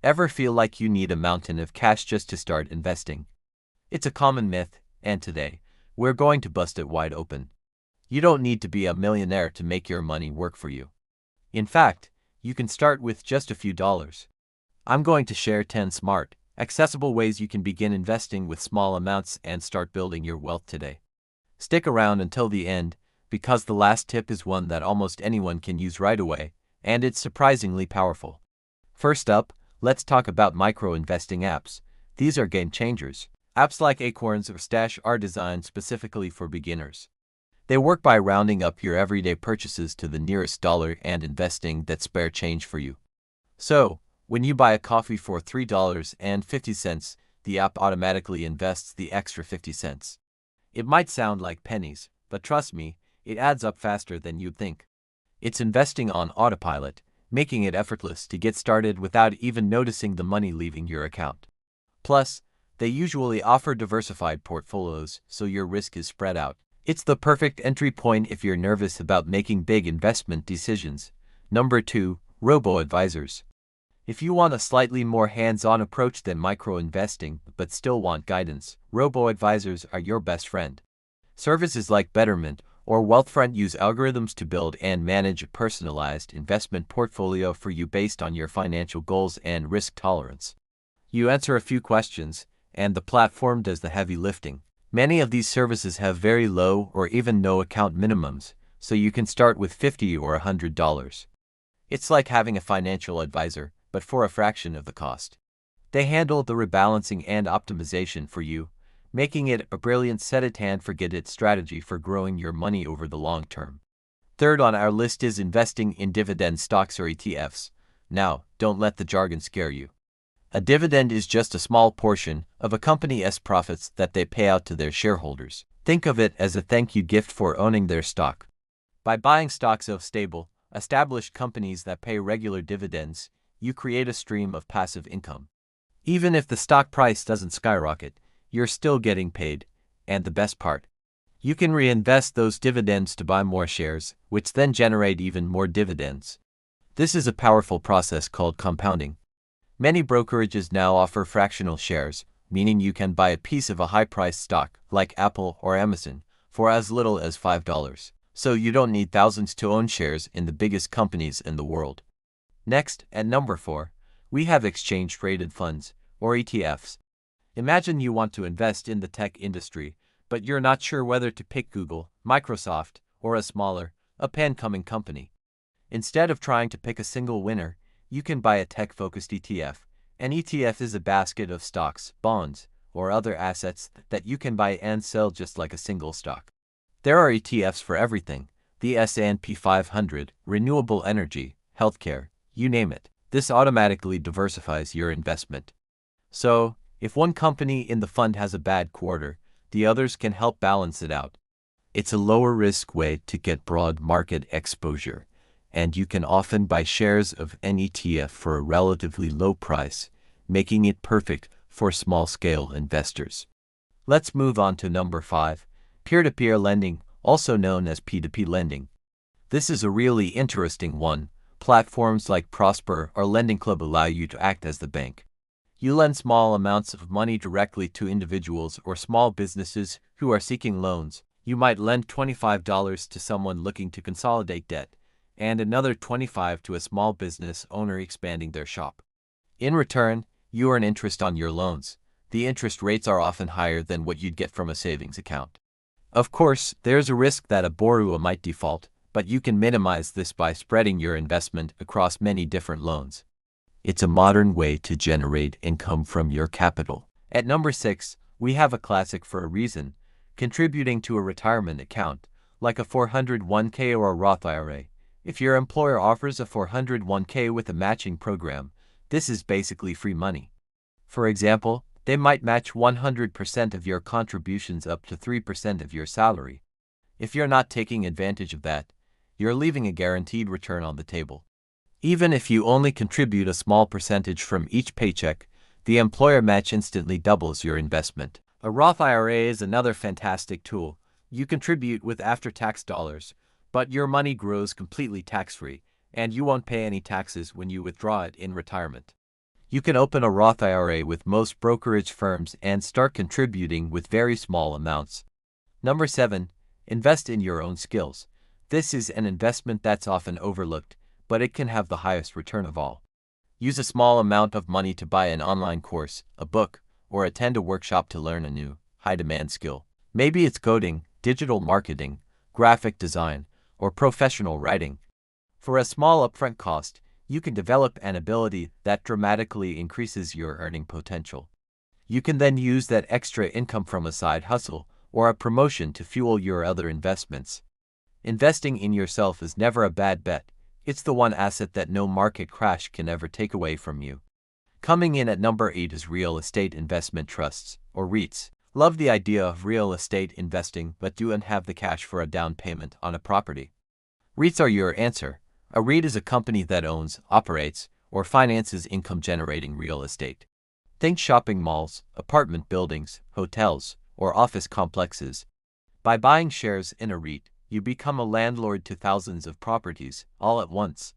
Ever feel like you need a mountain of cash just to start investing? It's a common myth, and today, we're going to bust it wide open. You don't need to be a millionaire to make your money work for you. In fact, you can start with just a few dollars. I'm going to share 10 smart, accessible ways you can begin investing with small amounts and start building your wealth today. Stick around until the end, because the last tip is one that almost anyone can use right away, and it's surprisingly powerful. First up, let's talk about micro-investing apps. These are game changers. Apps like Acorns or Stash are designed specifically for beginners. They work by rounding up your everyday purchases to the nearest dollar and investing that spare change for you. So, when you buy a coffee for $3.50, the app automatically invests the extra 50 cents. It might sound like pennies, but trust me, it adds up faster than you'd think. It's investing on autopilot, making it effortless to get started without even noticing the money leaving your account. Plus, they usually offer diversified portfolios, so your risk is spread out. It's the perfect entry point if you're nervous about making big investment decisions. Number 2, robo-advisors. If you want a slightly more hands-on approach than micro-investing but still want guidance, robo-advisors are your best friend. Services like Betterment or Wealthfront use algorithms to build and manage a personalized investment portfolio for you based on your financial goals and risk tolerance. You answer a few questions, and the platform does the heavy lifting. Many of these services have very low or even no account minimums, so you can start with $50 or $100. It's like having a financial advisor, but for a fraction of the cost. They handle the rebalancing and optimization for you, making it a brilliant set-it-and-forget-it strategy for growing your money over the long term. Third on our list is investing in dividend stocks or ETFs. Now, don't let the jargon scare you. A dividend is just a small portion of a company's profits that they pay out to their shareholders. Think of it as a thank you gift for owning their stock. By buying stocks of stable, established companies that pay regular dividends, you create a stream of passive income. Even if the stock price doesn't skyrocket, you're still getting paid, and the best part, you can reinvest those dividends to buy more shares, which then generate even more dividends. This is a powerful process called compounding. Many brokerages now offer fractional shares, meaning you can buy a piece of a high-priced stock, like Apple or Amazon, for as little as $5. So you don't need thousands to own shares in the biggest companies in the world. Next, at number 4, we have exchange-traded funds, or ETFs. Imagine you want to invest in the tech industry, but you're not sure whether to pick Google, Microsoft, or a smaller, up-and-coming company. Instead of trying to pick a single winner, you can buy a tech-focused ETF. An ETF is a basket of stocks, bonds, or other assets that you can buy and sell just like a single stock. There are ETFs for everything: the S&P 500, renewable energy, healthcare, you name it. This automatically diversifies your investment. So, if one company in the fund has a bad quarter, the others can help balance it out. It's a lower-risk way to get broad market exposure, and you can often buy shares of an ETF for a relatively low price, making it perfect for small-scale investors. Let's move on to number 5, peer-to-peer lending, also known as P2P lending. This is a really interesting one. Platforms like Prosper or Lending Club allow you to act as the bank. You lend small amounts of money directly to individuals or small businesses who are seeking loans. You might lend $25 to someone looking to consolidate debt, and another $25 to a small business owner expanding their shop. In return, you earn interest on your loans. The interest rates are often higher than what you'd get from a savings account. Of course, there's a risk that a borrower might default, but you can minimize this by spreading your investment across many different loans. It's a modern way to generate income from your capital. At number 6, we have a classic for a reason: contributing to a retirement account, like a 401k or a Roth IRA. If your employer offers a 401k with a matching program, this is basically free money. For example, they might match 100% of your contributions up to 3% of your salary. If you're not taking advantage of that, you're leaving a guaranteed return on the table. Even if you only contribute a small percentage from each paycheck, the employer match instantly doubles your investment. A Roth IRA is another fantastic tool. You contribute with after-tax dollars, but your money grows completely tax-free, and you won't pay any taxes when you withdraw it in retirement. You can open a Roth IRA with most brokerage firms and start contributing with very small amounts. Number 7. Invest in your own skills. This is an investment that's often overlooked, but it can have the highest return of all. Use a small amount of money to buy an online course, a book, or attend a workshop to learn a new, high-demand skill. Maybe it's coding, digital marketing, graphic design, or professional writing. For a small upfront cost, you can develop an ability that dramatically increases your earning potential. You can then use that extra income from a side hustle or a promotion to fuel your other investments. Investing in yourself is never a bad bet. It's the one asset that no market crash can ever take away from you. Coming in at number 8 is real estate investment trusts, or REITs. Love the idea of real estate investing, but don't have the cash for a down payment on a property. REITs are your answer. A REIT is a company that owns, operates, or finances income-generating real estate. Think shopping malls, apartment buildings, hotels, or office complexes. By buying shares in a REIT, you become a landlord to thousands of properties, all at once.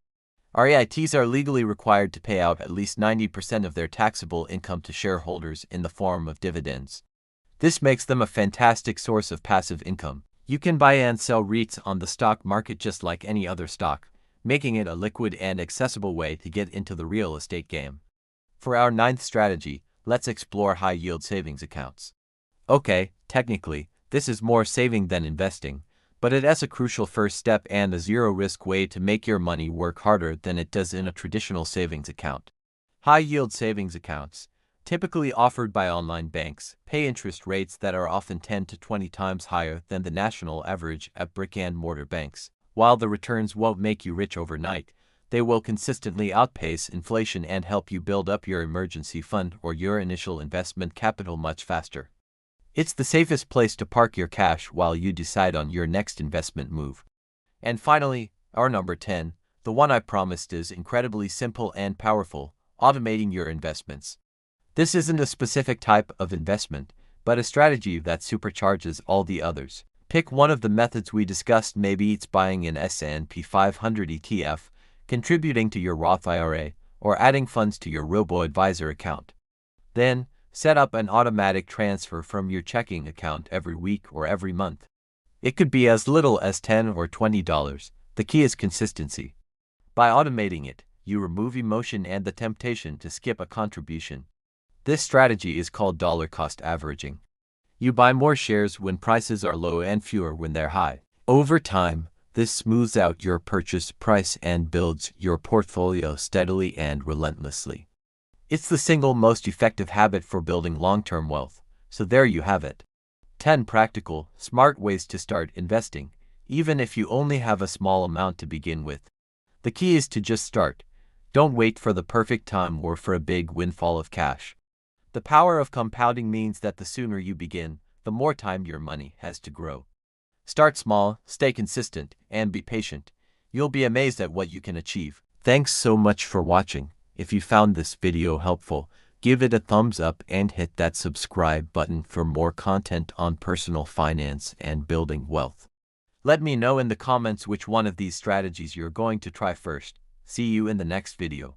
REITs are legally required to pay out at least 90% of their taxable income to shareholders in the form of dividends. This makes them a fantastic source of passive income. You can buy and sell REITs on the stock market just like any other stock, making it a liquid and accessible way to get into the real estate game. For our 9th strategy, let's explore high-yield savings accounts. Okay, technically, this is more saving than investing, but it is a crucial first step and a zero-risk way to make your money work harder than it does in a traditional savings account. High-yield savings accounts, typically offered by online banks, pay interest rates that are often 10 to 20 times higher than the national average at brick-and-mortar banks. While the returns won't make you rich overnight, they will consistently outpace inflation and help you build up your emergency fund or your initial investment capital much faster. It's the safest place to park your cash while you decide on your next investment move. And finally, our number 10, the one I promised, is incredibly simple and powerful: automating your investments. This isn't a specific type of investment, but a strategy that supercharges all the others. Pick one of the methods we discussed. Maybe it's buying an S&P 500 ETF, contributing to your Roth IRA, or adding funds to your robo-advisor account. Then, set up an automatic transfer from your checking account every week or every month. It could be as little as $10 or $20. The key is consistency. By automating it, you remove emotion and the temptation to skip a contribution. This strategy is called dollar cost averaging. You buy more shares when prices are low and fewer when they're high. Over time, this smooths out your purchase price and builds your portfolio steadily and relentlessly. It's the single most effective habit for building long-term wealth, so there you have it. 10 practical, smart ways to start investing, even if you only have a small amount to begin with. The key is to just start. Don't wait for the perfect time or for a big windfall of cash. The power of compounding means that the sooner you begin, the more time your money has to grow. Start small, stay consistent, and be patient. You'll be amazed at what you can achieve. Thanks so much for watching. If you found this video helpful, give it a thumbs up and hit that subscribe button for more content on personal finance and building wealth. Let me know in the comments which one of these strategies you're going to try first. See you in the next video.